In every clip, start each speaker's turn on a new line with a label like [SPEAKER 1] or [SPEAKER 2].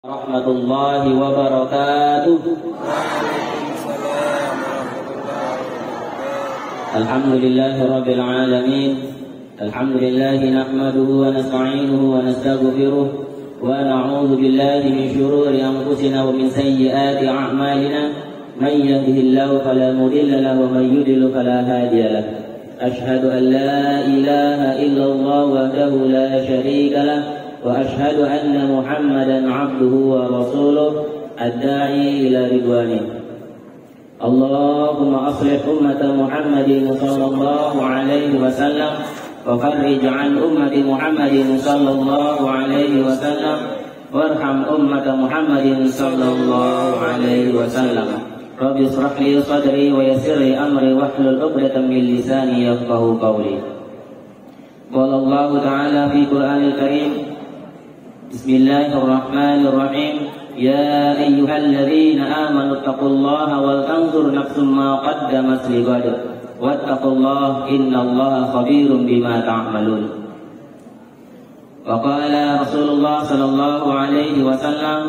[SPEAKER 1] Warahmatullahi wabarakatuh. Alhamdulillahi rabbil alamin. Alhamdulillahi nahmaduhu wa nasta'inuhu wa nastaghfiruh wa na'udzu billahi min shururi anfusina wa min sayyiati a'malina. Man yahdihillahu fala mudilla lahu wa man yudlil fala hadiya lahu. Ashhadu an la ilaha illallah wahdahu la syarika lahu وأشهد أن محمدا عبده ورسوله الداعي إلى رضوانه. اللهم أصلح أمة محمد صلى الله عليه وسلم وفرج عن أمة محمد صلى الله عليه وسلم وارحم أمة محمد صلى الله عليه وسلم. رب اشرح لي صدري ويسر لي أمري واحلل عقدة من لساني يفقهوا قولي. قال الله تعالى في القرآن الكريم: بسم الله الرحمن الرحيم. يا أيها الذين آمنوا اتقوا الله ولتنظر نفس ما قدمت لغد واتقوا الله إن الله خبير بما تعملون. وقال رسول الله صلى الله عليه وسلم: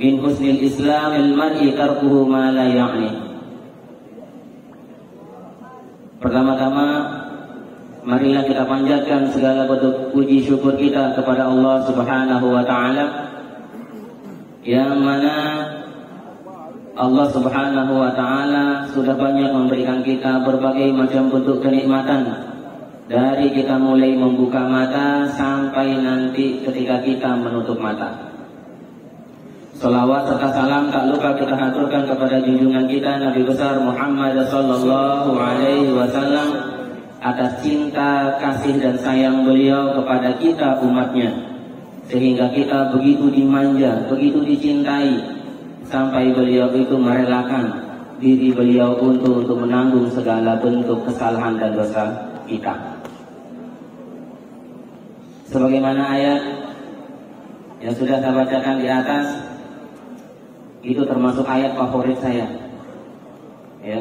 [SPEAKER 1] من حسن الإسلام المرء تركه ما لا يعني. Pertama-tama, marilah kita panjatkan segala bentuk puji syukur kita kepada Allah Subhanahu wa Ta'ala, yang mana Allah Subhanahu wa Ta'ala sudah banyak memberikan kita berbagai macam bentuk kenikmatan, dari kita mulai membuka mata sampai nanti ketika kita menutup mata. Salawat serta salam tak lupa kita haturkan kepada junjungan kita Nabi besar Muhammad sallallahu alaihi wasallam, atas cinta, kasih dan sayang beliau kepada kita umatnya, sehingga kita begitu dimanja, begitu dicintai, sampai beliau itu merelakan diri beliau untuk menanggung segala bentuk kesalahan dan dosa kita. Sebagaimana ayat yang sudah saya bacakan di atas, itu termasuk ayat favorit saya, ya.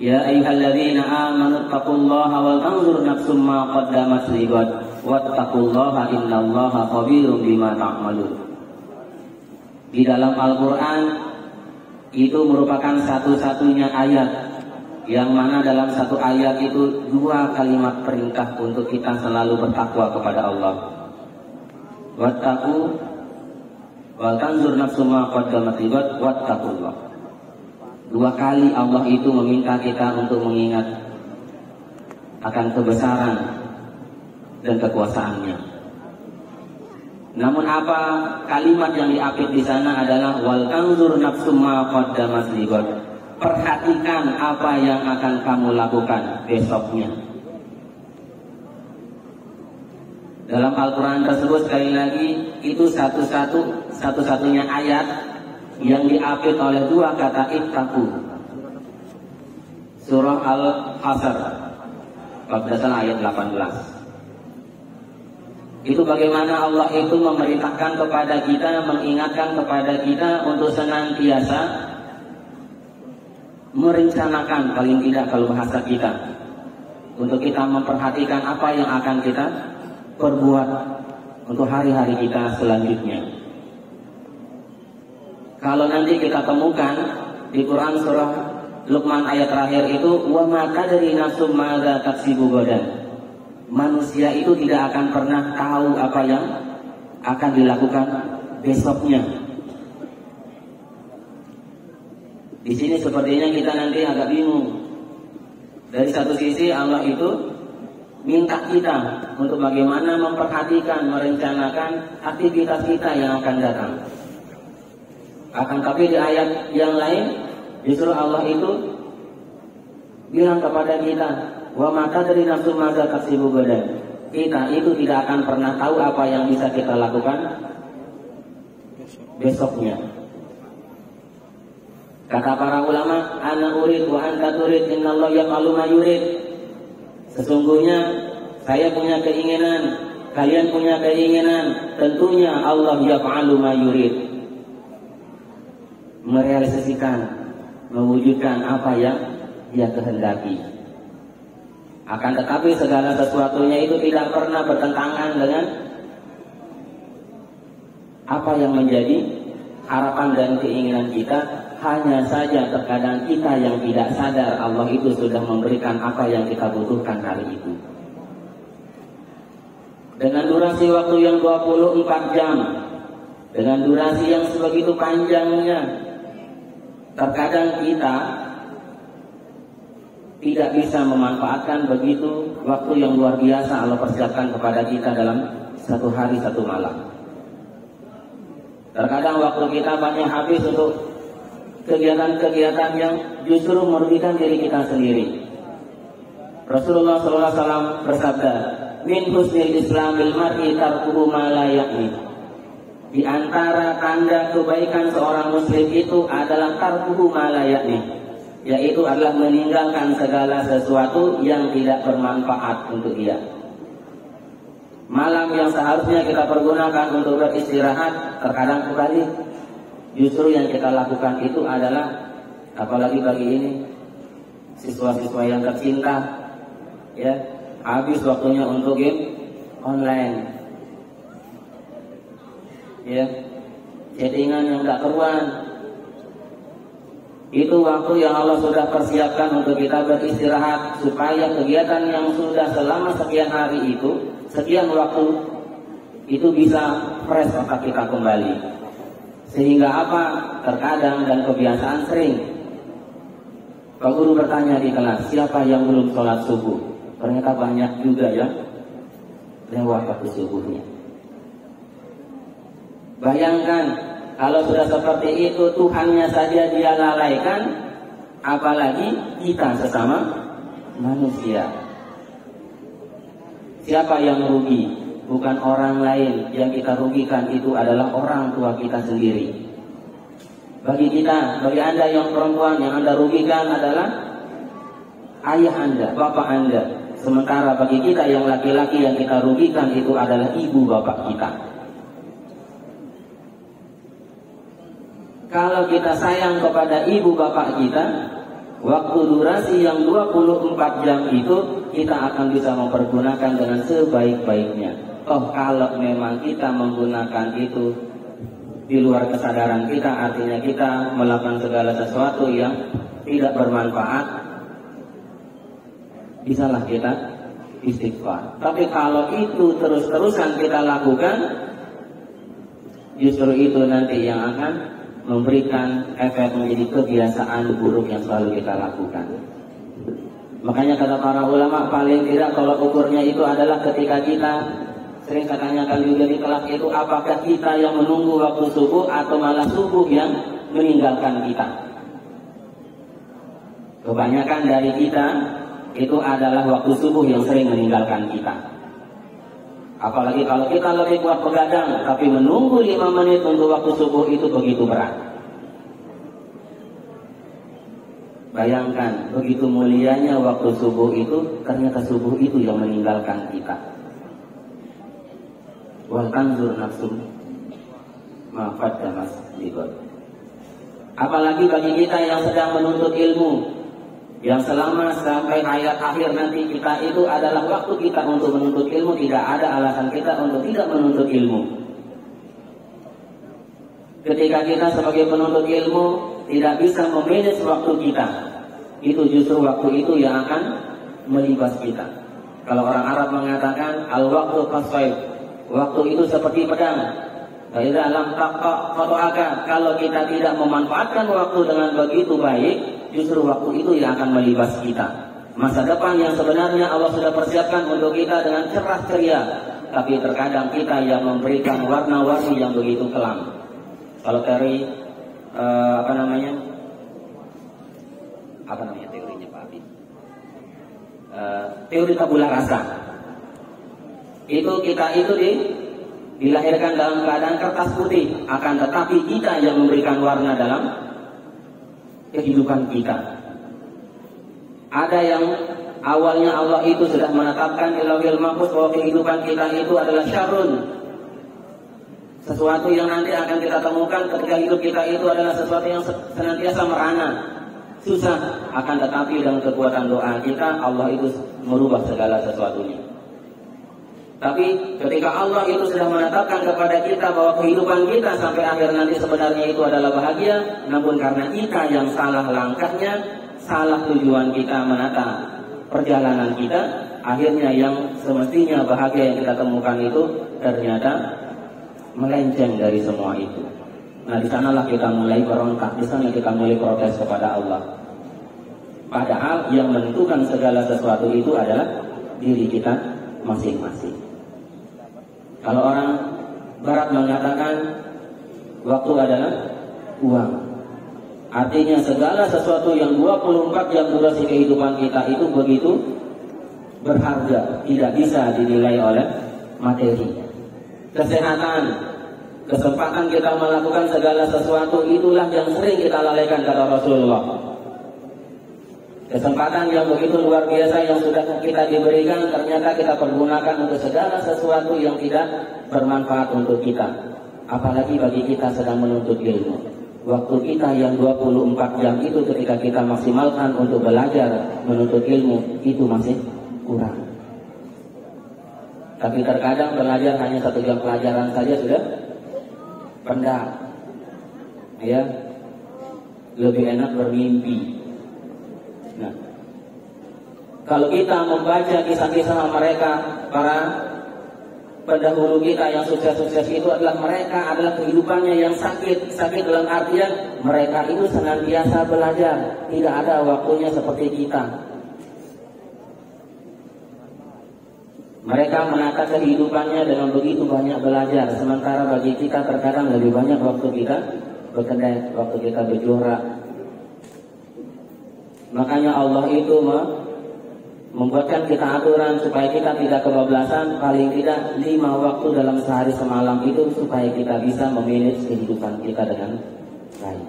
[SPEAKER 1] Ya ayyuhalladzina amanu taqullaha wal tanzur nafsum ma qaddamat lighad wattaqullaha innallaha khabirum bima ta'malun. Di dalam Al-Qur'an itu merupakan satu-satunya ayat yang mana dalam satu ayat itu dua kalimat perintah untuk kita selalu bertakwa kepada Allah. Wattaqu wal tanzur nafsum ma qaddamat lighad wattaqullah. Dua kali Allah itu meminta kita untuk mengingat akan kebesaran dan kekuasaannya. Namun apa kalimat yang diapit di sana adalah wal tanzur nafsum ma qaddamat lighad. Perhatikan apa yang akan kamu lakukan besoknya. Dalam Al-Quran tersebut sekali lagi itu satu-satunya ayat yang diapit oleh dua kata ittaqu. Surah Al-Hasr bab ayat 18. Itu bagaimana Allah itu memerintahkan kepada kita, mengingatkan kepada kita untuk senantiasa merencanakan, paling tidak kalau bahasa kita, untuk kita memperhatikan apa yang akan kita perbuat untuk hari-hari kita selanjutnya. Kalau nanti kita temukan di Quran surah Luqman ayat terakhir itu wa ma tadri nafsum madza taksibu gadan. Manusia itu tidak akan pernah tahu apa yang akan dilakukan besoknya. Di sini sepertinya kita nanti agak bingung. Dari satu sisi Allah itu minta kita untuk bagaimana memperhatikan, merencanakan aktivitas kita yang akan datang. Akan tapi di ayat yang lain justru Allah itu bilang kepada kita wa ma tadri nafsum madza taksibu gadan. Kita itu tidak akan pernah tahu apa yang bisa kita lakukan besoknya. Kata para ulama, ana urid wa anta turid innallaha yaf'alu ma yurid. Sesungguhnya saya punya keinginan, kalian punya keinginan, tentunya Allah yaf'alu ma yurid, merealisasikan, mewujudkan apa yang Dia kehendaki. Akan tetapi segala sesuatunya itu tidak pernah bertentangan dengan apa yang menjadi harapan dan keinginan kita. Hanya saja terkadang kita yang tidak sadar Allah itu sudah memberikan apa yang kita butuhkan hari itu. Dengan durasi waktu yang 24 jam, dengan durasi yang sebegitu panjangnya, terkadang kita tidak bisa memanfaatkan begitu waktu yang luar biasa Allah persiapkan kepada kita dalam satu hari satu malam. Terkadang waktu kita banyak habis untuk kegiatan-kegiatan yang justru merugikan diri kita sendiri. Rasulullah SAW bersabda, "Min husnil islamil mar'i tarkuhu ma la ya'ni." Di antara tanda kebaikan seorang muslim itu adalah tarkuhu ma la ya'ni, yaitu adalah meninggalkan segala sesuatu yang tidak bermanfaat untuk dia. Malam yang seharusnya kita pergunakan untuk beristirahat, terkadang kembali justru yang kita lakukan itu adalah, apalagi bagi ini siswa-siswa yang tercinta, ya, habis waktunya untuk game online, ya, chattingan yang gak keruan. Itu waktu yang Allah sudah persiapkan untuk kita beristirahat, supaya kegiatan yang sudah selama sekian hari itu, sekian waktu itu bisa fresh otak kita kembali. Sehingga apa? Terkadang dan kebiasaan sering Pak Guru bertanya di kelas, siapa yang belum sholat subuh? Ternyata banyak juga ya lewat waktu subuhnya. Bayangkan kalau sudah seperti itu, Tuhannya saja dia lalaikan, apalagi kita sesama manusia. Siapa yang rugi? Bukan orang lain. Yang kita rugikan itu adalah orang tua kita sendiri. Bagi kita, bagi Anda yang perempuan, yang Anda rugikan adalah ayah Anda, bapak Anda. Sementara bagi kita yang laki-laki, yang kita rugikan itu adalah ibu bapak kita. Kalau kita sayang kepada ibu bapak kita, waktu durasi yang 24 jam itu kita akan bisa mempergunakan dengan sebaik-baiknya. Oh, kalau memang kita menggunakan itu di luar kesadaran kita, artinya kita melakukan segala sesuatu yang tidak bermanfaat, bisalah kita istighfar. Tapi kalau itu terus-terusan kita lakukan, justru itu nanti yang akan memberikan efek menjadi kebiasaan buruk yang selalu kita lakukan. Makanya kata para ulama, paling tidak kalau ukurnya itu adalah ketika kita, sering tanyakan juga di kelas itu, apakah kita yang menunggu waktu subuh atau malah subuh yang meninggalkan kita. Kebanyakan dari kita itu adalah waktu subuh yang sering meninggalkan kita. Apalagi kalau kita lebih kuat begadang, tapi menunggu 5 menit untuk waktu subuh itu begitu berat. Bayangkan, begitu mulianya waktu subuh itu, ternyata subuh itu yang meninggalkan kita. Wal tanzur nafsum ma qaddamat lighad. Apalagi bagi kita yang sedang menuntut ilmu, yang selama sampai hayat akhir nanti kita itu adalah waktu kita untuk menuntut ilmu, tidak ada alasan kita untuk tidak menuntut ilmu. Ketika kita sebagai penuntut ilmu tidak bisa memanage waktu kita, itu justru waktu itu yang akan melibas kita. Kalau orang Arab mengatakan al-waqtu qasayf, waktu itu seperti pedang. Dalam fotoaka, kalau kita tidak memanfaatkan waktu dengan begitu baik, justru waktu itu yang akan melibas kita. Masa depan yang sebenarnya Allah sudah persiapkan untuk kita dengan cerah ceria, tapi terkadang kita yang memberikan warna-warni yang begitu kelam. Kalau teori apa namanya teorinya Pak Abi? Teori tabula rasa. Itu kita itu dilahirkan dalam keadaan kertas putih, akan tetapi kita yang memberikan warna dalam kehidupan kita. Ada yang awalnya Allah itu sudah menetapkan di Lauhil Mahfuz bahwa kehidupan kita itu adalah syarrun, sesuatu yang nanti akan kita temukan ketika hidup kita itu adalah sesuatu yang senantiasa merana, susah. Akan tetapi dengan kekuatan doa kita, Allah itu merubah segala sesuatunya. Tapi ketika Allah itu sudah menetapkan kepada kita bahwa kehidupan kita sampai akhir nanti sebenarnya itu adalah bahagia, namun karena kita yang salah langkahnya, salah tujuan kita menata perjalanan kita, akhirnya yang semestinya bahagia yang kita temukan itu ternyata melenceng dari semua itu. Nah, di sanalah kita mulai berontak, di sana kita mulai protes kepada Allah. Padahal yang menentukan segala sesuatu itu adalah diri kita masing-masing. Kalau orang Barat mengatakan waktu adalah uang, artinya segala sesuatu yang 24 jam durasi kehidupan kita itu begitu berharga, tidak bisa dinilai oleh materi. Kesehatan, kesempatan kita melakukan segala sesuatu itulah yang sering kita lalaikan, kata Rasulullah. Kesempatan yang begitu luar biasa yang sudah kita diberikan, ternyata kita pergunakan untuk segala sesuatu yang tidak bermanfaat untuk kita. Apalagi bagi kita sedang menuntut ilmu. Waktu kita yang 24 jam itu ketika kita maksimalkan untuk belajar, menuntut ilmu, itu masih kurang. Tapi terkadang belajar hanya 1 jam pelajaran saja sudah pendak. Ya, lebih enak bermimpi. Nah, kalau kita membaca kisah-kisah mereka, para pendahulu kita yang sukses-sukses itu adalah mereka adalah kehidupannya yang sakit dalam artian mereka itu senantiasa belajar, tidak ada waktunya seperti kita. Mereka menata kehidupannya dengan begitu banyak belajar, sementara bagi kita terkadang lebih banyak waktu kita berkedai, waktu kita berjuara. Makanya Allah itu membuatkan kita aturan supaya kita tidak kebablasan, paling tidak 5 waktu dalam sehari semalam itu supaya kita bisa memanage kehidupan kita dengan baik.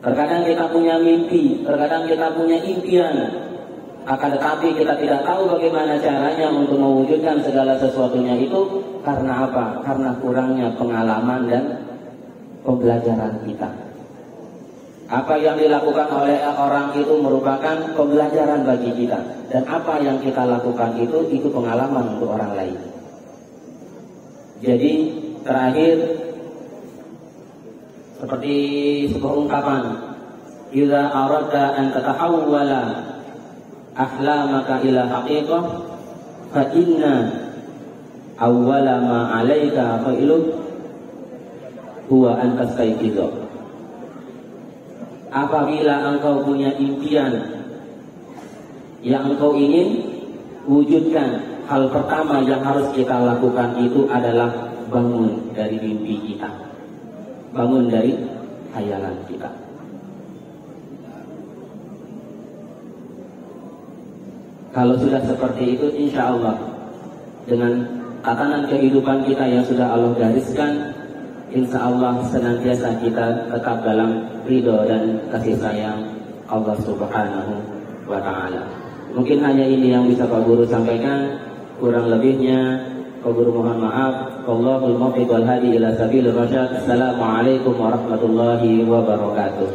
[SPEAKER 1] Terkadang kita punya mimpi, terkadang kita punya impian, akan tetapi kita tidak tahu bagaimana caranya untuk mewujudkan segala sesuatunya itu. Karena apa? Karena kurangnya pengalaman dan pembelajaran kita. Apa yang dilakukan oleh orang itu merupakan pembelajaran bagi kita, dan apa yang kita lakukan itu pengalaman untuk orang lain. Jadi terakhir seperti sebuah ungkapan, "Idza aradta an tatahawwala ahlamaka ila haqiqah fa inna awwala ma 'alaika fa'iluh huwa an tastayqidha." Apabila engkau punya impian yang engkau ingin wujudkan, hal pertama yang harus kita lakukan itu adalah bangun dari mimpi kita, bangun dari khayalan kita. Kalau sudah seperti itu, insya Allah dengan tatanan kehidupan kita yang sudah Allah gariskan, insya Allah senantiasa kita tetap dalam ridho dan kasih sayang Allah Subhanahu wa Ta'ala. Mungkin hanya ini yang bisa Pak Guru sampaikan. Kurang lebihnya Pak Guru mohon maaf. Wallahul muwaffiq wal hadi ila sabilir rasyad. Assalamualaikum warahmatullahi wabarakatuh.